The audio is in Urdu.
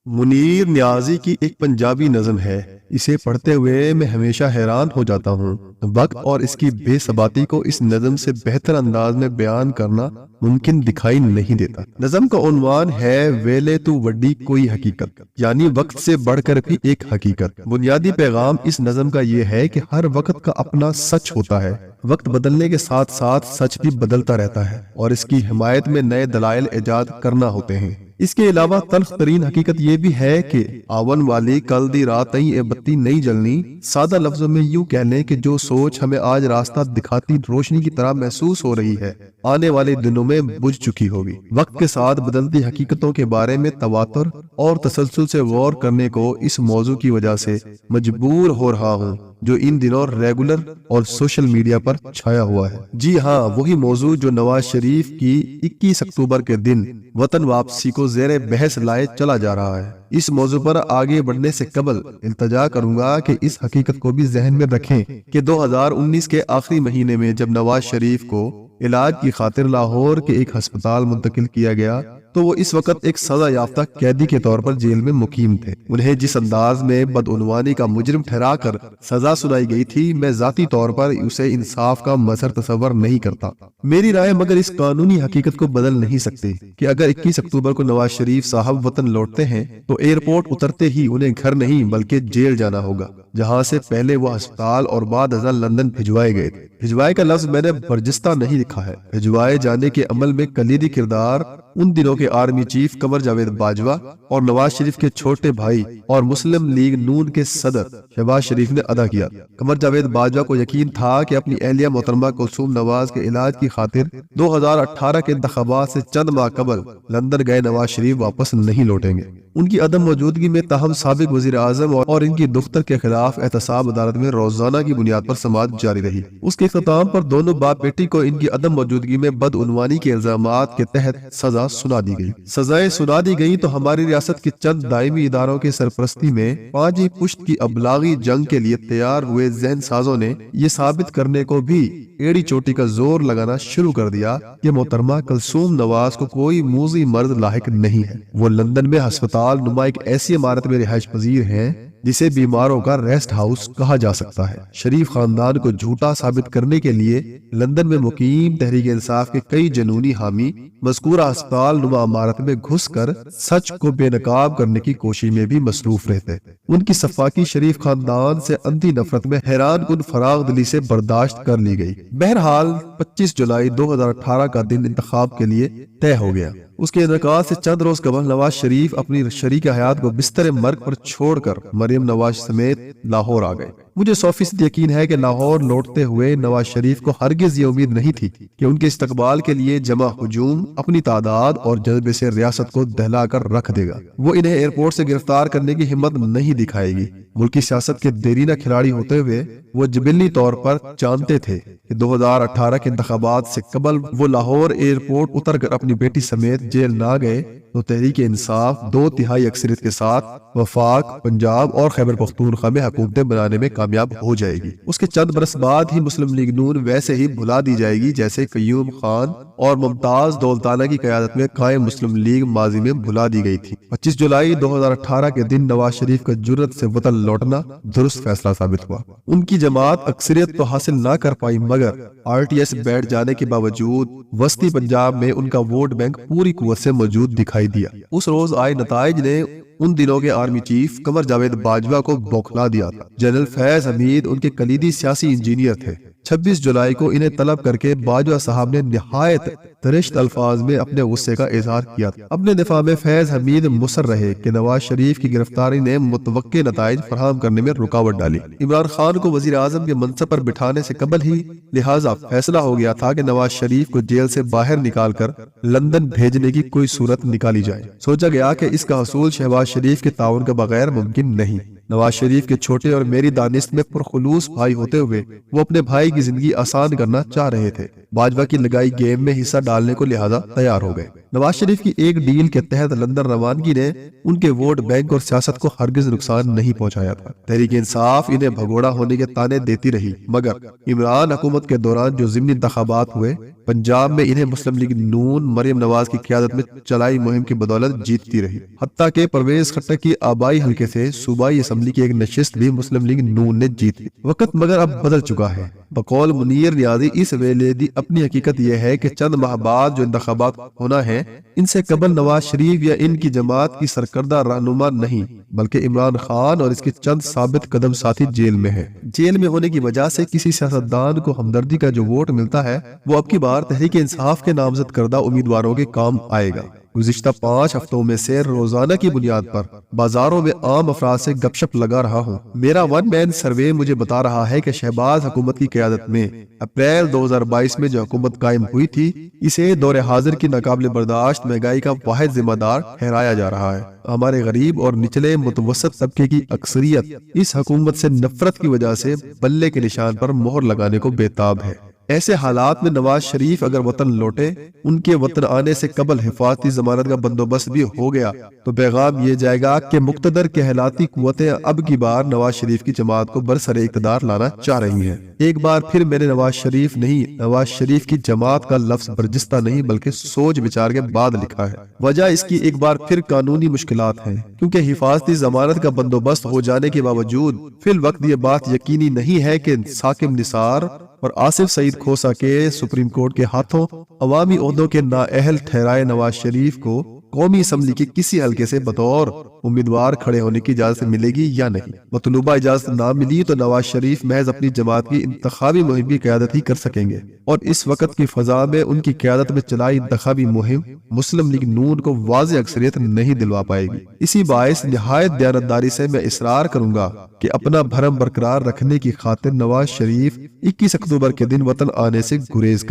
منیر نیازی کی ایک پنجابی نظم ہے، اسے پڑھتے ہوئے میں ہمیشہ حیران ہو جاتا ہوں۔ وقت اور اس کی بے ثباتی کو اس نظم سے بہتر انداز میں بیان کرنا ممکن دکھائی نہیں دیتا۔ نظم کا عنوان ہے ویلے تو وڈی کوئی حقیقت، یعنی وقت سے بڑھ کر بھی ایک حقیقت۔ بنیادی پیغام اس نظم کا یہ ہے کہ ہر وقت کا اپنا سچ ہوتا ہے۔ وقت بدلنے کے ساتھ ساتھ سچ بھی بدلتا رہتا ہے اور اس کی حمایت میں نئے دلائل ایجاد کرنا ہوتے ہیں۔ اس کے علاوہ تلخ ترین حقیقت یہ بھی ہے کہ آون والی کل دی رات اے بتی نہیں جلنی، سادہ لفظوں میں یوں کہہ لیں کہ جو سوچ ہمیں آج راستہ دکھاتی روشنی کی طرح محسوس ہو رہی ہے، آنے والے دنوں میں بجھ چکی ہوگی۔ وقت کے ساتھ بدلتی حقیقتوں کے بارے میں تواتر اور تسلسل سے غور کرنے کو اس موضوع کی وجہ سے مجبور ہو رہا ہوں جو ان دنوں ریگولر اور سوشل میڈیا پر چھایا ہوا ہے۔ جی ہاں، وہی موضوع جو نواز شریف کی 21 اکتوبر کے دن وطن واپسی کو زیر بحث لائے چلا جا رہا ہے۔ اس موضوع پر آگے بڑھنے سے قبل التجا کروں گا کہ اس حقیقت کو بھی ذہن میں رکھیں کہ 2019 کے آخری مہینے میں جب نواز شریف کو علاج کی خاطر لاہور کے ایک ہسپتال منتقل کیا گیا تو وہ اس وقت ایک سزا یافتہ قیدی کے طور پر جیل میں مقیم تھے۔ انہیں جس انداز میں بدعنوانی کا مجرم ٹھہرا کر سزا سنائی گئی تھی، میں ذاتی طور پر اسے انصاف کا مظہر تصور نہیں کرتا۔ میری رائے مگر اس قانونی حقیقت کو بدل نہیں سکتی کہ اگر 21 اکتوبر کو نواز شریف صاحب وطن لوٹتے ہیں تو ایئرپورٹ اترتے ہی انہیں گھر نہیں بلکہ جیل جانا ہوگا، جہاں سے پہلے وہ ہسپتال اور بعد ازاں لندن بھجوائے گئے تھے۔ بھجوائے کا لفظ میں نے برجستہ نہیں لکھا ہے۔ بھجوائے جانے کے عمل میں کلیدی کردار ان دنوں کے آرمی چیف قمر جاوید باجوہ اور نواز شریف کے چھوٹے بھائی اور مسلم لیگ نون کے صدر شہباز شریف نے ادا کیا۔ قمر جاوید باجوہ کو یقین تھا کہ اپنی اہلیہ محترمہ کلثوم نواز کے علاج کی خاطر 2018 کے انتخابات سے چند ماہ قبل لندن گئے نواز شریف واپس نہیں لوٹیں گے۔ ان کی عدم موجودگی میں تاہم سابق وزیر اعظم اور ان کی دختر کے خلاف احتساب عدالت میں روزانہ کی بنیاد پر سماعت جاری رہی۔ اس کے اختتام پر دونوں باپ بیٹی کو ان کی عدم موجودگی میں بدعنوانی کے الزامات کے تحت سزا سنا دی گئی۔ سزائیں سنا دی گئیں تو ہماری ریاست کے چند دائمی اداروں کے سرپرستی میں پانچویں پشت کی ابلاغی جنگ کے لیے تیار ہوئے ذہن سازوں نے یہ ثابت کرنے کو بھی ایڑی چوٹی کا زور لگانا شروع کر دیا کہ محترمہ کلثوم نواز کو کوئی موذی مرض لاحق نہیں ہے۔ وہ لندن میں ہسپتال نما ایک ایسی عمارت میں رہائش پذیر ہیں جسے بیماروں کا ریسٹ ہاؤس کہا جا سکتا ہے۔ شریف خاندان کو جھوٹا ثابت کرنے کے لیے لندن میں مقیم تحریک انصاف کے کئی جنونی حامی مذکورہ ہسپتال نما عمارت میں گھس کر سچ کو بے نقاب کرنے کی کوشش میں بھی مصروف رہتے۔ ان کی سفاکی شریف خاندان سے انتھی نفرت میں حیران کن فراغ دلی سے برداشت کر لی گئی۔ بہرحال 25 جولائی 2018 کا دن انتخاب کے لیے طے ہو گیا۔ اس کے انعقاد سے چند روز قبل نواز شریف اپنی شریک حیات کو بستر مرگ پر چھوڑ کر مریم نواز سمیت لاہور آ گئے۔ مجھے 100% یقین ہے کہ لاہور لوٹتے ہوئے نواز شریف کو ہرگز یہ امید نہیں تھی کہ ان کے استقبال کے لیے جمع ہجوم اپنی تعداد اور جذبے سے ریاست کو دہلا کر رکھ دے گا۔ وہ انہیں ایئرپورٹ سے گرفتار کرنے کی ہمت نہیں دکھائے گی۔ ملکی سیاست کے دیرینہ کھلاڑی ہوتے ہوئے وہ جبلی طور پر جانتے تھے کہ 2018 کے انتخابات سے قبل وہ لاہور ایئرپورٹ اتر کر اپنی بیٹی سمیت جیل نہ گئے تو تحریک انصاف 2/3 اکثریت کے ساتھ وفاق، پنجاب اور خیبر پختونخوا میں حکومتیں بنانے میں کامیاب ہو جائے گی۔ اس کے چند برس بعد ہی مسلم لیگ نون ویسے ہی بھلا دی جائے گی جیسے قیوم خان اور ممتاز دولتانہ کی قیادت میں قائم مسلم لیگ ماضی میں بھلا دی گئی تھی۔ 25 جولائی 2018 کے دن نواز شریف کا جرأت سے وطن لوٹنا درست فیصلہ ثابت ہوا۔ ان کی جماعت اکثریت تو حاصل نہ کر پائی مگر RTS بیٹھ جانے کے باوجود وسطی پنجاب میں ان کا ووٹ بینک پوری قوت سے موجود دکھائی دیا۔ اس روز آئے نتائج نے ان دنوں کے آرمی چیف قمر جاوید باجوہ کو بوکھلا دیا تھا۔ جنرل فیض حمید ان کے کلیدی سیاسی انجینئر تھے۔ 26 جولائی کو انہیں طلب کر کے باجوہ صاحب نے نہایت درشت الفاظ میں اپنے غصے کا اظہار کیا تھا۔ اپنے دفاع میں فیض حمید مصر رہے کہ نواز شریف کی گرفتاری نے متوقع نتائج فراہم کرنے میں رکاوٹ ڈالی۔ عمران خان کو وزیر اعظم کے منصب پر بٹھانے سے قبل ہی لہٰذا فیصلہ ہو گیا تھا کہ نواز شریف کو جیل سے باہر نکال کر لندن بھیجنے کی کوئی صورت نکالی جائے۔ سوچا گیا کہ اس کا حصول شہباز شریف کے تعاون کے بغیر ممکن نہیں۔ نواز شریف کے چھوٹے اور میری دانست میں پرخلوص بھائی ہوتے ہوئے وہ اپنے بھائی کی زندگی آسان کرنا چاہ رہے تھے۔ باجوہ کی لگائی گیم میں حصہ ڈالنے کو لہٰذا تیار ہو گئے۔ نواز شریف کی ایک ڈیل کے تحت لندن روانگی نے ان کے ووٹ بینک اور سیاست کو ہرگز نقصان نہیں پہنچایا تھا۔ تحریک انصاف انہیں بھگوڑا ہونے کے طعنے دیتی رہی، مگر عمران حکومت کے دوران جو ضمنی انتخابات ہوئے، پنجاب میں انہیں مسلم لیگ نون مریم نواز کی قیادت میں چلائی مہم کی بدولت جیتتی رہی، حتیٰ کہ پرویز خٹک کی آبائی حلقے سے صوبائی اسمبلی کی ایک نشست بھی مسلم لیگ نون نے جیتی۔ وقت مگر اب بدل چکا ہے۔ بقول منیر نیازی، اس ویلے دی اپنی حقیقت یہ ہے کہ چند ماہ بعد جو انتخابات ہونا ہے، ان سے قبل نواز شریف یا ان کی جماعت کی سرکردہ رہنما نہیں بلکہ عمران خان اور اس کے چند ثابت قدم ساتھی جیل میں ہیں۔ جیل میں ہونے کی وجہ سے کسی سیاستدان کو ہمدردی کا جو ووٹ ملتا ہے وہ اب کی بار تحریک انصاف کے نامزد کردہ امیدواروں کے کام آئے گا۔ گزشتہ 5 ہفتوں میں سے روزانہ کی بنیاد پر بازاروں میں عام افراد سے گپ شپ لگا رہا ہوں۔ میرا ون مین سروے مجھے بتا رہا ہے کہ شہباز حکومت کی قیادت میں اپریل 2022 میں جو حکومت قائم ہوئی تھی، اسے دور حاضر کی ناقابل برداشت مہنگائی کا واحد ذمہ دار ٹھہرایا جا رہا ہے۔ ہمارے غریب اور نچلے متوسط طبقے کی اکثریت اس حکومت سے نفرت کی وجہ سے بلے کے نشان پر مہر لگانے کو بےتاب ہے۔ ایسے حالات میں نواز شریف اگر وطن لوٹے، ان کے وطن آنے سے قبل حفاظتی ضمانت کا بندوبست بھی ہو گیا تو پیغام یہ جائے گا کہ مقتدر کہلاتی قوتیں اب کی بار نواز شریف کی جماعت کو برسر اقتدار لانا چاہ رہی ہیں۔ ایک بار پھر میں نے نواز شریف نہیں، نواز شریف کی جماعت کا لفظ برجستہ نہیں بلکہ سوچ بچار کے بعد لکھا ہے۔ وجہ اس کی ایک بار پھر قانونی مشکلات ہیں، کیونکہ حفاظتی ضمانت کا بندوبست ہو جانے کے باوجود فی الوقت یہ بات یقینی نہیں ہے کہ ثاقب نثار اور آصف سعید کھوسہ کے سپریم کورٹ کے ہاتھوں عوامی عہدوں کے نااہل ٹھہرائے نواز شریف کو قومی اسمبلی کے کسی حلقے سے بطور امیدوار کھڑے ہونے کی اجازت ملے گی یا نہیں۔ مطلوبہ اجازت نہ ملی تو نواز شریف محض اپنی جماعت کی انتخابی مہم کی قیادت ہی کر سکیں گے، اور اس وقت کی فضا میں ان کی قیادت میں چلائی انتخابی مہم مسلم لیگ نون کو واضح اکثریت نہیں دلوا پائے گی۔ اسی باعث نہایت دیانتداری سے میں اصرار کروں گا کہ اپنا بھرم برقرار رکھنے کی خاطر نواز شریف 21 اکتوبر کے دن وطن آنے سے گریز کریں۔